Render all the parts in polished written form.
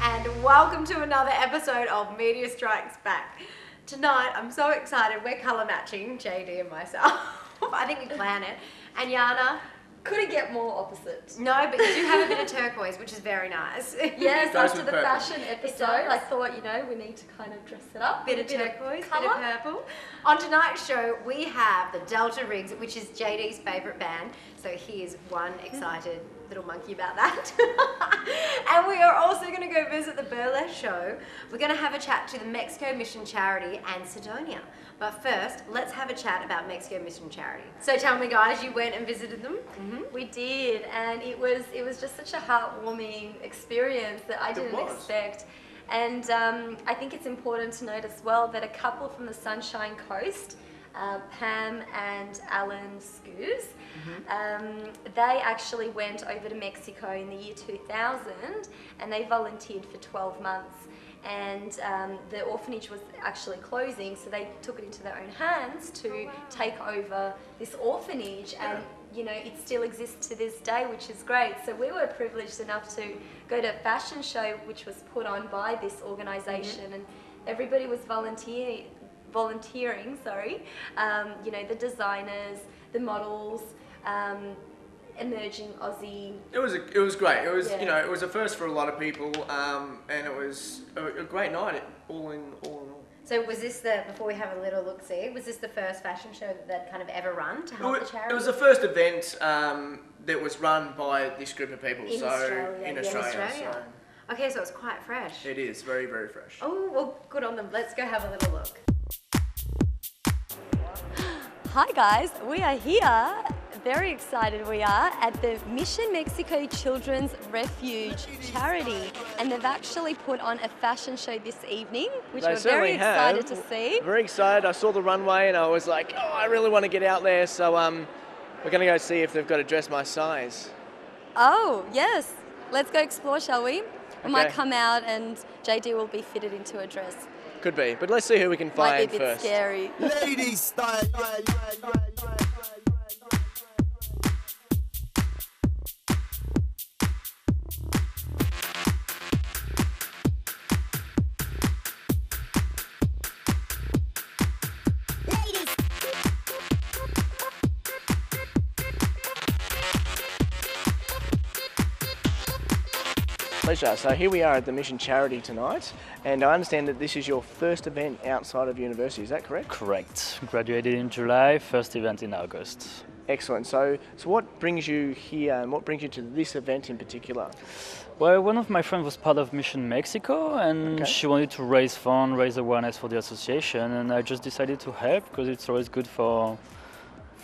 and welcome to another episode of Media Strikes Back. Tonight, I'm so excited. We're colour matching, JD and myself. I think we plan it. And Yana. Couldn't get more opposite. No, but you do have a bit of turquoise, which is very nice. Yes, after the fashion episode, I thought, we need to kind of dress it up. Bit of turquoise, bit of purple. On tonight's show, we have the Delta Rigs, which is JD's favourite band. So he is one excited little monkey about that. And we are also going to go visit the Burlesque show. We're going to have a chat to the Mexico Mission Charity and Sidonia. But first, let's have a chat about Mexico Mission Charity. So tell me, guys, you went and visited them? Mm-hmm. We did, and it was just such a heartwarming experience that I didn't expect. And I think it's important to note as well that a couple from the Sunshine Coast, Pam and Alan Scoos, they actually went over to Mexico in the year 2000 and they volunteered for 12 months. And the orphanage was actually closing, so they took it into their own hands to take over this orphanage, and it still exists to this day, which is great. So we were privileged enough to go to a fashion show which was put on by this organisation, and everybody was volunteering, the designers, the models, emerging Aussie. It was great. It was it was a first for a lot of people, and it was a great night. All in all. So was this before we have a little look see? Was this the first fashion show that they'd kind of ever run to help the charity? It was the first event that was run by this group of people. In Australia. So. Okay, so it's quite fresh. It is very, very fresh. Oh well, good on them. Let's go have a little look. Hi guys, we are here. Very excited we are at the Mission Mexico Children's Refuge charity, and they've actually put on a fashion show this evening, which we're very excited to see. Very excited. I saw the runway and I was like, oh, I really want to get out there, so we're going to go see if they've got a dress my size. Oh, yes. Let's go explore, shall we? We might come out and JD will be fitted into a dress. Could be, but let's see who we can find first. Might be a bit scary. Ladies style. Pleasure. So here we are at the Mission Charity tonight, and I understand that this is your first event outside of university, is that correct? Correct. Graduated in July, first event in August. Excellent. So what brings you here and what brings you to this event in particular? Well, one of my friends was part of Mission Mexico, and she wanted to raise funds, raise awareness for the association, and I just decided to help because it's always good for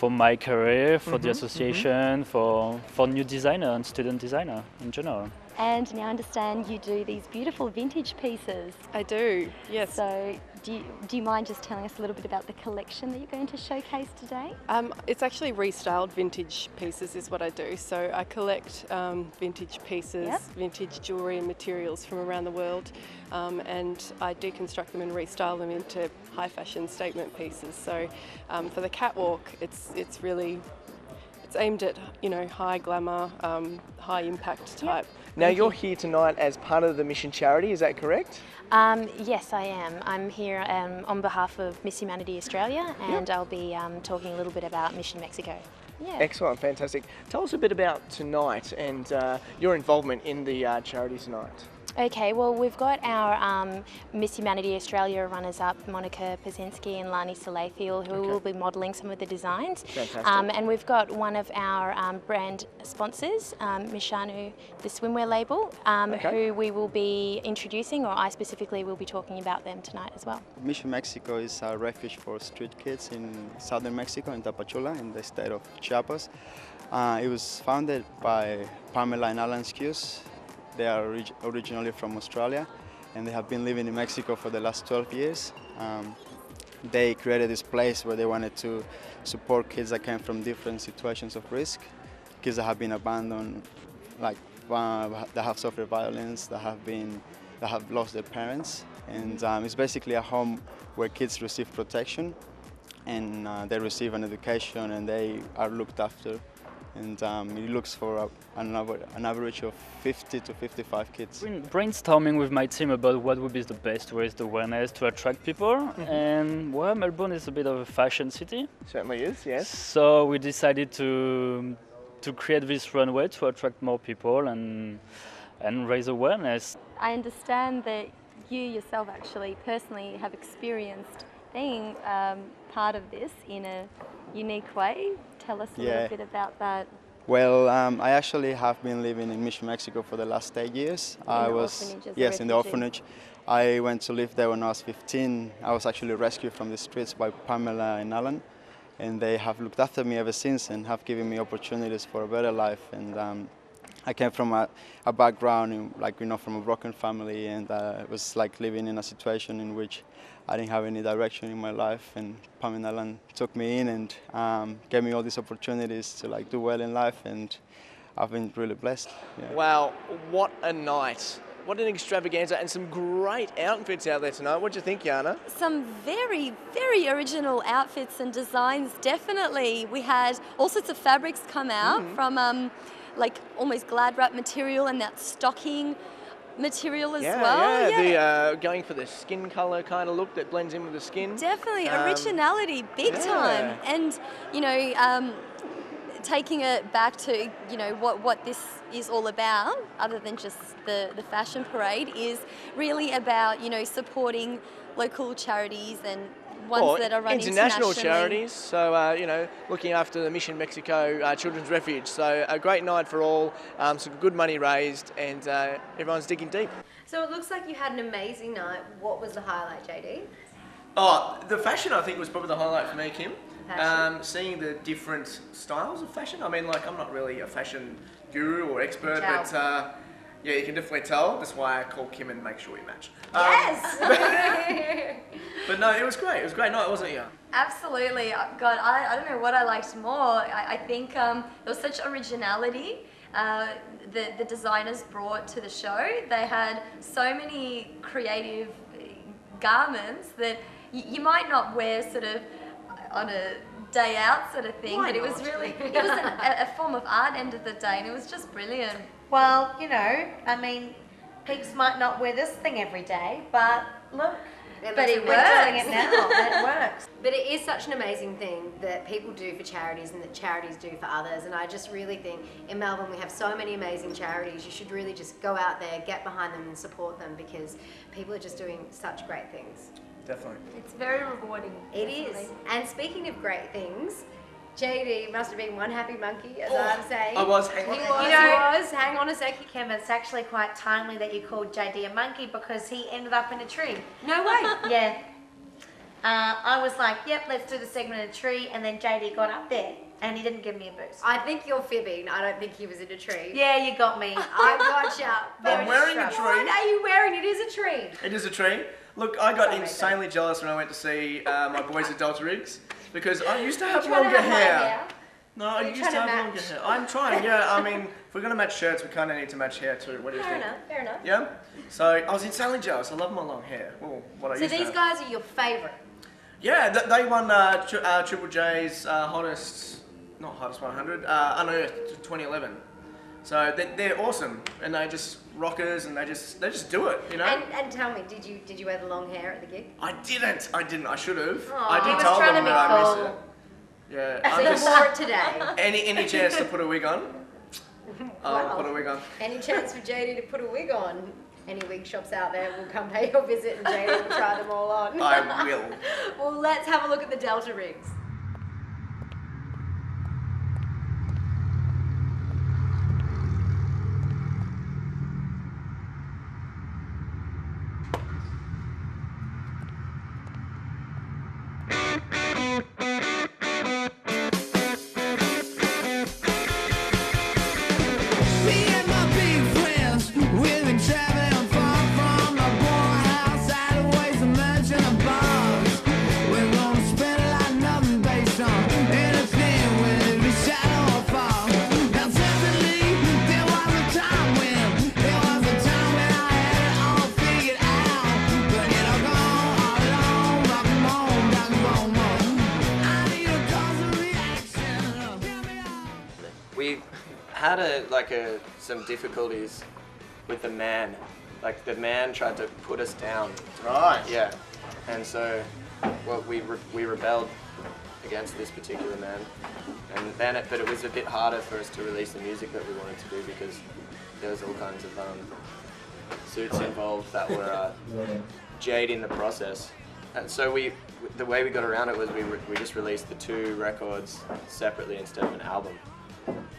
my career, for the association, for new designer and student designer in general. And now I understand you do these beautiful vintage pieces. I do, yes. So do you mind just telling us a little bit about the collection that you're going to showcase today? It's actually restyled vintage pieces is what I do. So I collect vintage pieces, vintage jewellery and materials from around the world, and I deconstruct them and restyle them into high fashion statement pieces. So for the catwalk, it's aimed at high glamour, high impact type. Now you're here tonight as part of the Mission Charity, is that correct? Yes, I am. I'm here on behalf of Miss Humanity Australia, and I'll be talking a little bit about Mission Mexico. Yeah. Excellent, fantastic. Tell us a bit about tonight and your involvement in the charity tonight. Okay, well, we've got our Miss Humanity Australia runners-up, Monica Pazinski and Lani Salathiel, who will be modelling some of the designs. Fantastic. And we've got one of our brand sponsors, Mishanu, the swimwear label, who we will be introducing, or I specifically will be talking about them tonight as well. Mission Mexico is a refuge for street kids in southern Mexico, in Tapachula, in the state of Chiapas. It was founded by Pamela and Alan Scoos. They are originally from Australia, and they have been living in Mexico for the last 12 years. They created this place where they wanted to support kids that came from different situations of risk, kids that have been abandoned, that have suffered violence, that have lost their parents. And it's basically a home where kids receive protection, and they receive an education, and they are looked after and it looks for an average of 50 to 55 kids. Brainstorming with my team about what would be the best to raise the awareness to attract people, and well, Melbourne is a bit of a fashion city. Certainly is, yes. So we decided to create this runway to attract more people and raise awareness. I understand that you yourself actually personally have experienced being part of this in a unique way. Tell us a little bit about that. Well, I actually have been living in Mission, Mexico for the last 8 years. In the orphanage. I went to live there when I was 15. I was actually rescued from the streets by Pamela and Alan, and they have looked after me ever since and have given me opportunities for a better life. And I came from a background, from a broken family, and it was like living in a situation in which I didn't have any direction in my life. And Pam and Alan took me in and gave me all these opportunities to do well in life, and I've been really blessed. Yeah. Wow, what a night! What an extravaganza, and some great outfits out there tonight. What do you think, Jana? Some very, very original outfits and designs, definitely. We had all sorts of fabrics come out from almost glad wrap material and that stocking material as well. Yeah, going for the skin colour kind of look that blends in with the skin. Definitely, originality, big time. And, taking it back to, what this is all about, other than just the fashion parade, is really about, supporting local charities and ones that are run international internationally. charities, so looking after the Mission Mexico Children's Refuge. So a great night for all, some good money raised, and everyone's digging deep. So it looks like you had an amazing night. What was the highlight, JD? Oh, the fashion I think was probably the highlight for me, Kim. Fashion. Seeing the different styles of fashion. I mean, I'm not really a fashion guru or expert, but you can definitely tell. That's why I call Kim and make sure we match. Yes! But no, it was great. It was a great night, wasn't it, yeah? Absolutely. God, I don't know what I liked more. I think there was such originality the designers brought to the show. They had so many creative garments that you might not wear sort of on a day out sort of thing, but it was really, it was a form of art end of the day, and it was just brilliant. Well, peeps might not wear this thing every day, but look, but it we're works. doing it now. It works. But it is such an amazing thing that people do for charities and that charities do for others. And I just really think in Melbourne we have so many amazing charities. You should really just go out there, get behind them and support them, because people are just doing such great things. Definitely. It's very rewarding. It is. And speaking of great things, JD must have been one happy monkey, as I'm saying. I was. Hang on. He was. Hang on a sec. Kim, it's actually quite timely that you called JD a monkey, because he ended up in a tree. No way. Yeah. I was like, yep, let's do the segment in a tree, and then JD got up there, and he didn't give me a boost. I think you're fibbing. I don't think he was in a tree. Yeah, you got me. I gotcha. I'm wearing a tree. What are you wearing? It is a tree. It is a tree. Look, I got insanely jealous when I went to see my boys at Delta Rigs, because I used to have longer hair. No, I used to have longer hair. I'm trying, yeah. I mean, if we're going to match shirts, we kind of need to match hair too. What do you think? Fair enough. Yeah? So I was insanely jealous. I love my long hair. Well, what I used to these have. guys are your favourite? Yeah, they won Triple J's hottest 100, Unearthed 2011. So they're awesome, and they just rockers, and they just do it, And tell me, did you wear the long hair at the gig? I didn't. I should have. Aww. I He did was tell trying them to that be I miss cool. it. Yeah. So you wore it today. Any chance to put a wig on? I'll put a wig on. Any chance for JD to put a wig on? Any wig shops out there will come pay your visit, and JD will try them all on. I will. Well, let's have a look at the Delta rigs. We're gonna spend it like nothing we had some difficulties with the man. Like the man tried to put us down. Right. Yeah. And so, well, we rebelled against this particular man, and then but it was a bit harder for us to release the music that we wanted to do because there was all kinds of suits involved that were jade in the process. And so the way we got around it was we just released the 2 records separately instead of an album.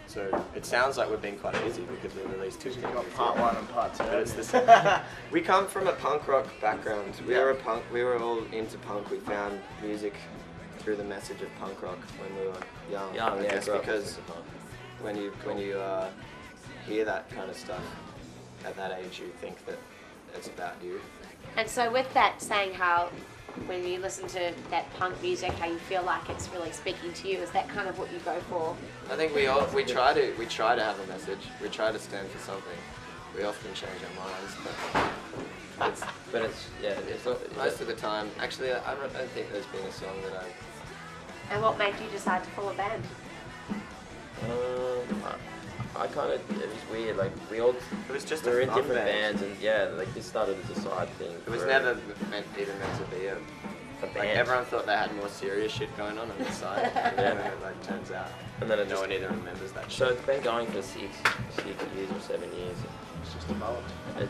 So it sounds like we're being quite easy because we released 2 You've got part 1 and part 2. But it's the same. We come from a punk rock background. We were all into punk. We found music through the message of punk rock when we were young. I guess because when you hear that kind of stuff at that age, you think that it's about you. And so with that, saying how when you listen to that punk music, how you feel like it's really speaking to you, is that kind of what you go for? I think we try to have a message. We try to stand for something. We often change our minds, but it's not most of the time. Actually, I don't think there's been a song that I. And what made you decide to form a band? I kind of, it was weird, like we all, it was just we're in different band. bands, and yeah, like this started as a side thing. It was never even meant to be a band. Like everyone thought they had more serious shit going on the side, and then it like turns out, and then no one even remembers that shit. So it's been going for 6 years or 7 years. It's just evolved. And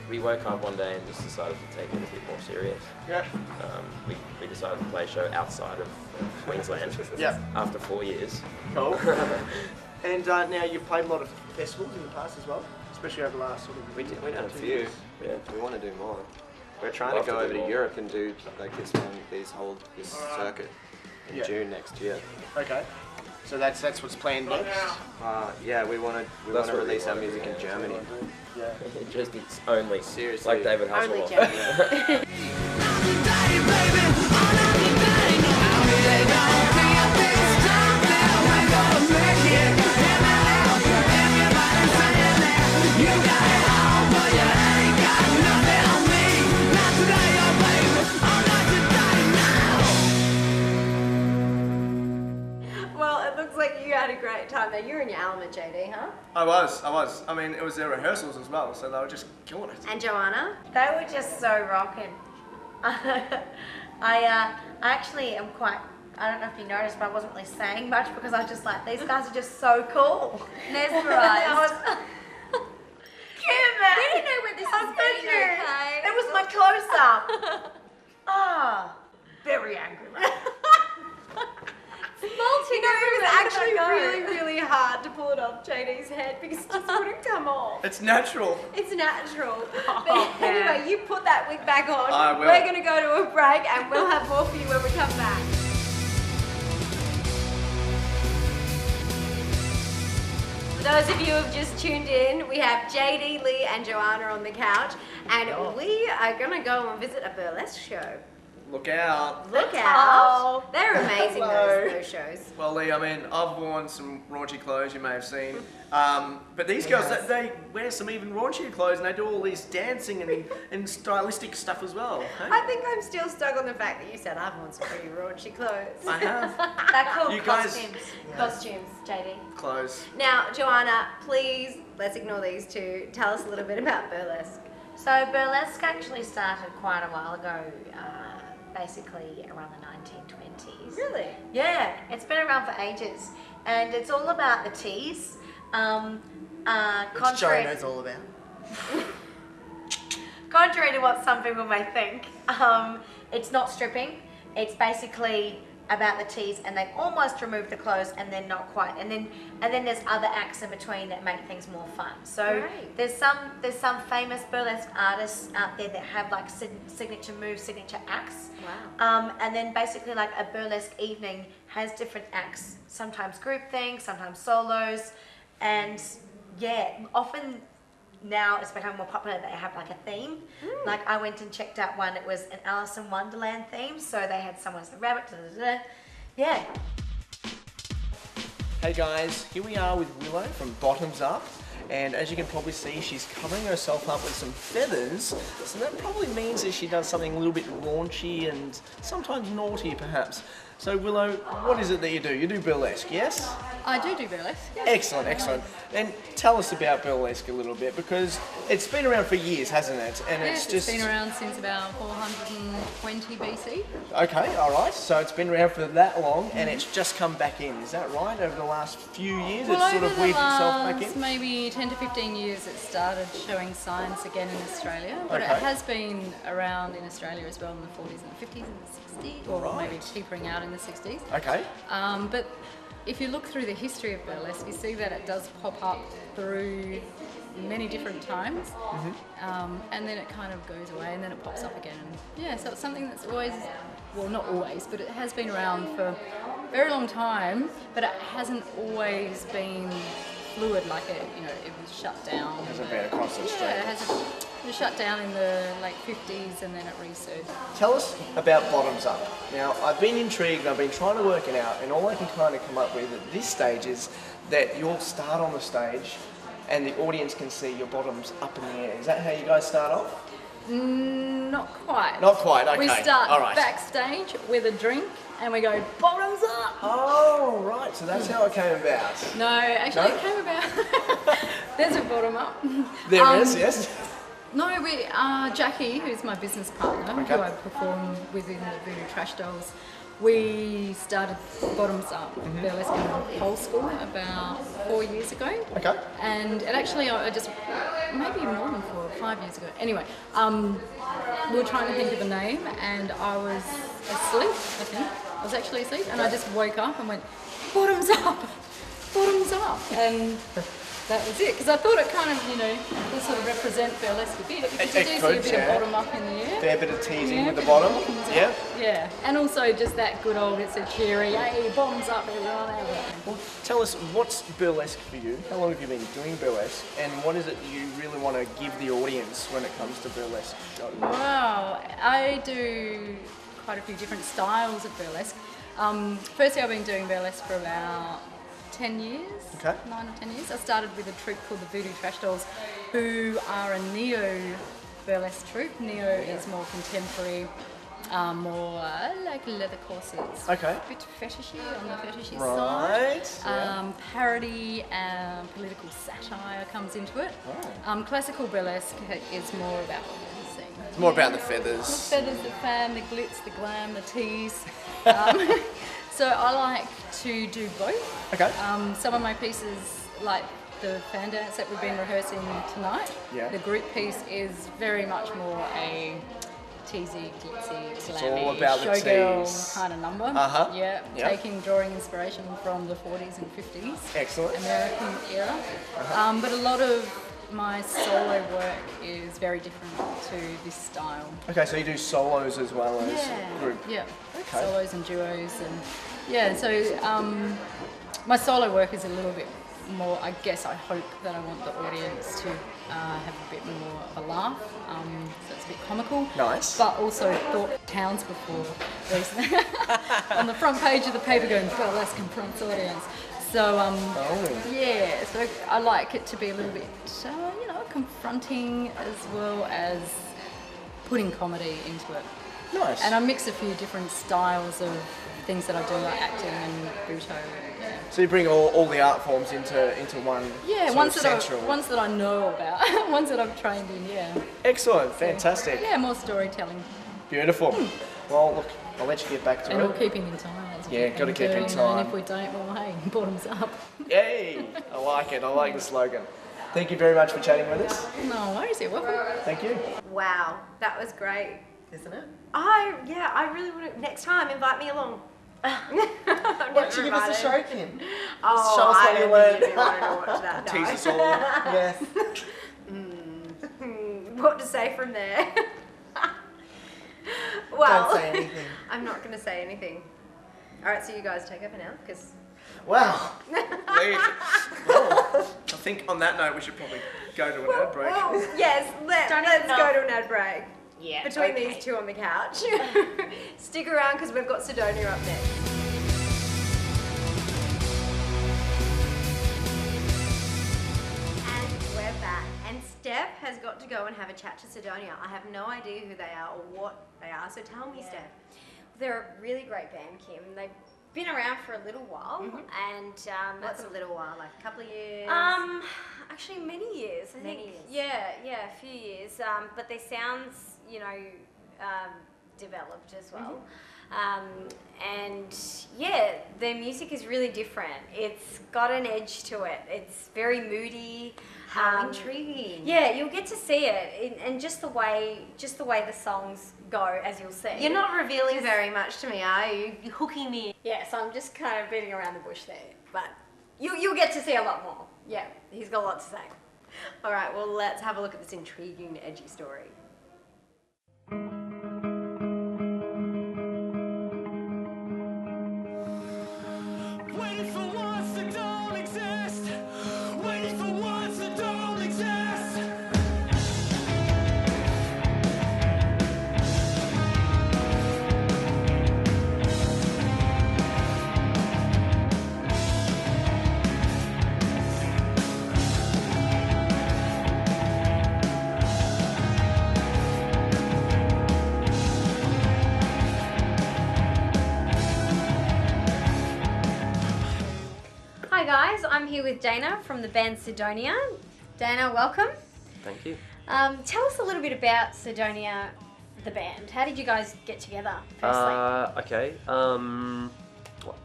we woke up one day and just decided to take it a bit more serious. Yeah. We decided to play a show outside of Queensland. Yeah. After 4 years. Cool. And now you've played a lot of festivals in the past as well, especially over the last sort of. We've done a few. Yeah. We want to do more. We're trying to go over to Europe and do like this circuit in June next year. Okay. So that's what's planned next. Yeah, we want to release our music in Germany. Yeah. Just it's only seriously like David Hasselhoff. Only Germany. You had a great time there. You were in your element, JD, huh? I was. I mean, it was their rehearsals as well, so they were just killing it. And Joanna? They were just so rocking. I actually am quite, I don't know if you noticed, but I wasn't really saying much because I was just like, these guys are just so cool. Mesmerised. Kim, We didn't know where this was going, okay? That was my close-up. Very angry. You know, it was actually really, really hard to pull it off JD's head because it just wouldn't come off. It's natural. It's natural. But anyway, you put that wig back on. I will. We're going to go to a break and we'll have more for you when we come back. For those of you who have just tuned in, we have JD, Lee and Joanna on the couch and we are going to go and visit a burlesque show. Look out. Look out. They're amazing, those shows. Well, Lee, I mean, I've worn some raunchy clothes you may have seen. But these girls, they wear some even raunchier clothes and they do all this dancing and stylistic stuff as well. Hey? I think I'm still stuck on the fact that you said I've worn some pretty raunchy clothes. I have. They're called You guys- costumes. Costumes, JD. Clothes. Now, Joanna, please, let's ignore these two. Tell us a little bit about burlesque. So burlesque actually started quite a while ago, basically around the 1920s. Really? Yeah, it's been around for ages. And it's all about the tease. Which Joe knows all about. Contrary to what some people may think, it's not stripping. It's basically about the tease, and they've almost removed the clothes, and then not quite. And then there's other acts in between that make things more fun. So there's some famous burlesque artists out there that have like signature moves, signature acts. Wow. And then basically like a burlesque evening has different acts. Sometimes group things, sometimes solos, and yeah, often. Now it's become more popular that they have like a theme. Like I went and checked out one, it was an Alice in Wonderland theme, so they had someone as a rabbit, yeah. Hey guys, here we are with Willow from Bottoms Up, and as you can probably see, she's covering herself up with some feathers, so that probably means that she does something a little bit raunchy and sometimes naughty perhaps. So Willow, what is it that you do? You do burlesque, yes? I do burlesque. Yes. Excellent, excellent. And tell us about burlesque a little bit, because it's been around for years, hasn't it? And Yes, it's been around since about 420 BC. Okay, all right. So it's been around for that long, and it's just come back in. Is that right? Over the last few years, Well, it's sort of weaved itself back in. maybe 10 to 15 years, it started showing signs again in Australia. But Okay. it has been around in Australia as well in the 40s and the 50s and the 60s, or Right. maybe teetering out in the 60s. Okay. But if you look through the history of burlesque, you see that it does pop up through many different times, and then it kind of goes away, and then it pops up again. And yeah, so it's something that's always, well, not always, but it has been around for a very long time, but it hasn't always been fluid like it. You know, it was shut down. It hasn't been a constant stream. Yeah, it was shut down in the late 50s, and then it resurged. Tell us about bottoms up. Now, I've been intrigued, I've been trying to work it out, and all I can kind of come up with at this stage is that you'll start on the stage and the audience can see your bottoms up in the air. Is that how you guys start off? Not quite. Not quite, okay. We start all right. backstage with a drink, and we go bottoms up. Oh, right, so that's how it came about. No, actually No? it came about. There's a bottom up. There is, yes. No, Jackie, who's my business partner, Okay. who I perform with in the Voodoo Trash Dolls, we started Bottoms Up Burlesque in Pole School about 4 years ago. Okay. And it actually, I just, maybe more than 4 or 5 years ago. Anyway, we were trying to think of a name, and I was asleep, I think. I was actually asleep, and I just woke up and went, bottoms up, bottoms up. And that was it, because I thought it kind of, would sort of represent burlesque a bit, because you do see a bit of bottom up in the air. Fair bit of teasing with the bottom. Yeah. Yeah, and also just that good old, it's a cheery, hey, bottoms up everyone. Well, tell us, what's burlesque for you? How long have you been doing burlesque? And what is it you really want to give the audience when it comes to burlesque shows? Wow, I do quite a few different styles of burlesque. Firstly, I've been doing burlesque for about 10 years, Okay. 9 or 10 years. I started with a troupe called the Voodoo Trash Dolls, who are a neo burlesque troupe. Neo is more contemporary, more like leather corsets. Okay. A bit fetishy on the fetishy Right, side. Parody and political satire comes into it. Oh. Classical burlesque is more about It's more about the the feathers. feathers, the fan, the glitz, the glam, the tease. So I like to do both. Okay. Some of my pieces, like the fan dance that we've been rehearsing tonight, Yeah. the group piece is very much more a teasy, glitzy, glammy, all about the showgirl tease. kind of number. Uh-huh. Yeah, Yep. drawing inspiration from the 40s and 50s. Excellent. American era. But a lot of my solo work is very different to this style. Okay, so you do solos as well as group. Yeah. Okay. Solos and duos so my solo work is a little bit more, I guess I hope that I want the audience to have a bit more of a laugh, so it's a bit comical. Nice. But also thought towns before on the front page of the paper going, burlesque confronts audience. So, yeah, so I like it to be a little bit, confronting as well as putting comedy into it. Nice. And I mix a few different styles of things that I do, like acting and buto. Yeah, So you bring all the art forms into one ones central. ones that I know about, ones that I've trained in, yeah. Excellent, fantastic. Yeah, more storytelling. Beautiful. Well, look, I'll let you get back to And it. all keeping in time. As Yeah, we've gotta been keep in doing, time. And if we don't, well, hey, bottoms up. Yay! I like it. I like the slogan. Thank you very much for chatting with us. No worries, you're welcome. Thank you. Wow, that was great. Isn't it? I really want to. Next time, invite me along. Why don't you give us a show, Kim? Oh, Show us I what you don't learned. think you want to watch that. Tease no. us all. Yes. What to say from there? Well, Don't say anything. I'm not going to say anything. All right, so you guys take over now, because. Wow. Well, I think on that note we should probably go to an ad break. Well, yes, let's go to an ad break. Yeah. Between okay. these two on the couch. Stick around because we've got Sidonia up next. And we're back. And Steph has got to go and have a chat to Sidonia. I have no idea who they are or what they are, so tell me, Steph. they're a really great band, Kim. They've been around for a little while, and What's a little while? Like a couple of years? Actually many years. I think. Years. Yeah, a few years. But their sounds, you know, developed as well. And yeah, their music is really different. It's got an edge to it. It's very moody. How intriguing. Yeah, you'll get to see it, and just the way the songs go, as you'll see. You're not revealing very much to me, are you? You're hooking me in. Yeah, so I'm just kind of beating around the bush there, but you'll get to see a lot more. Yeah, he's got a lot to say. All right, well, let's have a look at this intriguing, edgy story. Hi guys, I'm here with Dana from the band Sidonia. Dana, welcome. Thank you. Tell us a little bit about Sidonia, the band. How did you guys get together, firstly? Okay.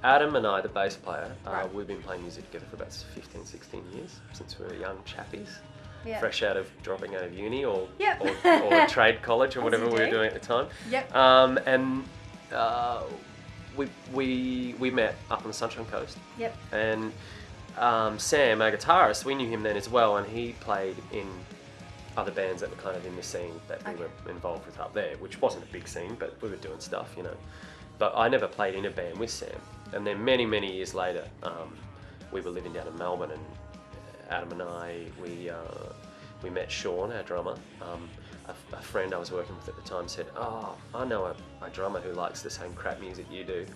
Adam and I, the bass player, Right. we've been playing music together for about 15, 16 years, since we were young chappies. Yeah. Fresh out of dropping out of uni or Yep. or trade college or As whatever you we were do. doing at the time. Yep. And we met up on the Sunshine Coast. Yep. And Sam, our guitarist, we knew him then as well, and he played in other bands that were kind of in the scene that we were involved with up there, which wasn't a big scene, but we were doing stuff, you know. But I never played in a band with Sam. And then many, many years later, we were living down in Melbourne, and Adam and I, we met Sean, our drummer. A friend I was working with at the time said, "Oh, I know a drummer who likes the same crap music you do."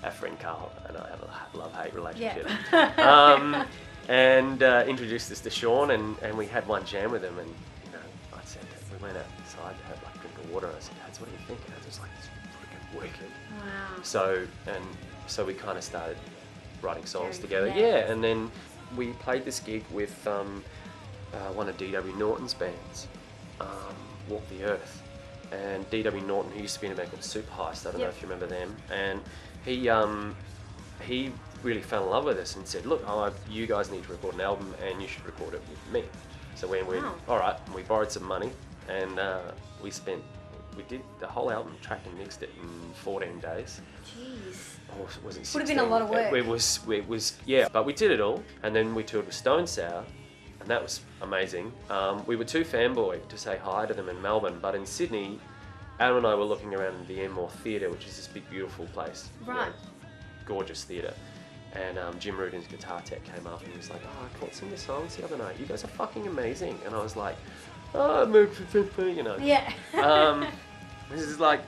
Our friend Carl and I have a love-hate relationship. Yeah. And introduced us to Sean, and we had one jam with him, and you know, I said, we went outside to have like a drink of water, and I said, "Dad, what do you think?" And I was like, "It's freaking wicked." Wow. So we kind of started writing songs Very together. nice. Yeah, and then we played this gig with one of D.W. Norton's bands, Walk the Earth. And D.W. Norton, who used to be in a band called Super Heist, I don't know if you remember them, and he really fell in love with us and said, "Look, you guys need to record an album, and you should record it with me." So we went, all right, and we borrowed some money, and we did the whole album, tracked and mixed it in 14 days. Jeez. Or was it 16? Would have been a lot of work. It was, yeah, but we did it all, and then we toured with Stone Sour, and that was amazing. We were too fanboy to say hi to them in Melbourne, but in Sydney, Adam and I were looking around the Enmore Theatre, which is this big, beautiful place. Right. You know, gorgeous theatre. And Jim Rudin's guitar tech came up and he was like, "Oh, I caught some of your songs the other night. You guys are fucking amazing." And I was like, "Oh, you know." Yeah. This is like,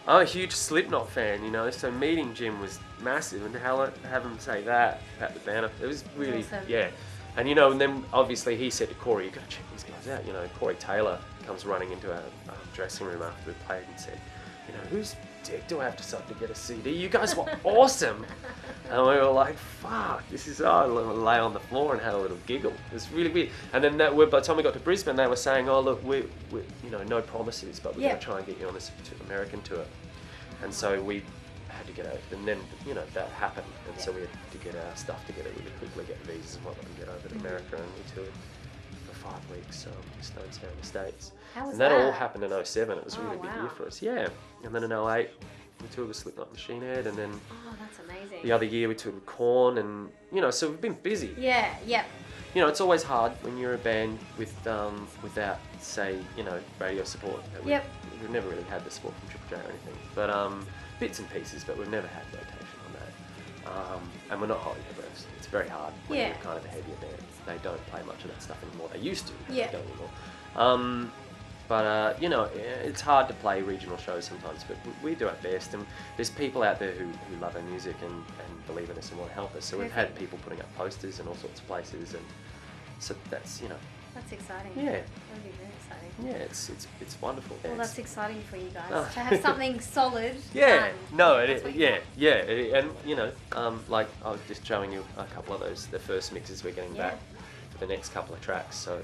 I'm a huge Slipknot fan, you know, so meeting Jim was massive, and have him say that about the band, it was really, Awesome. yeah. And you know, and then obviously he said to Corey, "You've got to check these guys out." You know, Corey Taylor comes running into our dressing room after we played and said, "You know, whose dick do I have to suck to get a CD? You guys were awesome." And we were like, "Fuck, this is," lay on the floor and had a little giggle. It was really weird. And then by the time we got to Brisbane, they were saying, "Oh, look, we you know, no promises, but we're going to try and get you on this American tour." And so we had to get out, and then, you know, that happened. And so we had to get our stuff together really quickly, get visas and whatnot, and get over to America, and we toured for 5 weeks, Stone Sour in the States. How was and that that? all happened in 07. It was a really big year for us. Yeah. And then in 08, we toured with Slipknot and Machine Head, and then Oh, that's amazing. the other year we toured with Korn, and you know, so we've been busy. Yeah, yeah. You know, it's always hard when you're a band with without, say, you know, radio support. We've never really had the support from Triple J or anything, but bits and pieces, but we've never had rotation on that. And we're not Holy Heroes. It's very hard when you're kind of a heavier band. They don't play much of that stuff anymore. They used to, but they don't anymore. But you know, it's hard to play regional shows sometimes, but we do our best, and there's people out there who love our music and believe in us and want to help us. So we've had people putting up posters in all sorts of places, and so that's, you know, That's exciting. Yeah. That would be very exciting. Yeah, it's wonderful. Well, that's exciting for you guys Oh. to have something solid. Yeah, done. no, That's what you want. and you know, like I was just showing you a couple of those, the first mixes we're getting back for the next couple of tracks, so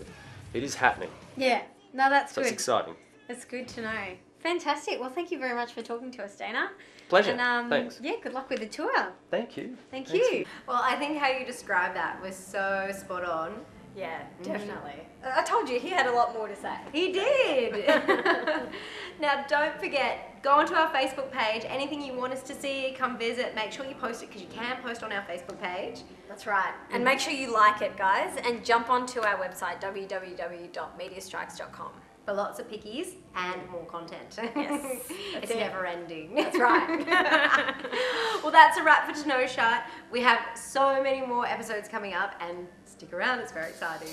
it is happening. Yeah, no, that's So good. it's exciting. That's good to know. Fantastic. Well, thank you very much for talking to us, Dana. Pleasure. And Thanks. yeah, good luck with the tour. Thank you. Thank Thanks. you. Well, I think how you described that was so spot on. Yeah, definitely. I told you he had a lot more to say. He did. Now, don't forget, go onto our Facebook page. Anything you want us to see, come visit. Make sure you post it because you can post on our Facebook page. That's right. And make sure you like it, guys, and jump onto our website, www.mediastrikes.com. For lots of pickies and more content. Yes. It's never ending. That's right. Well, that's a wrap for To Know Shot. We have so many more episodes coming up, and stick around, it's very exciting.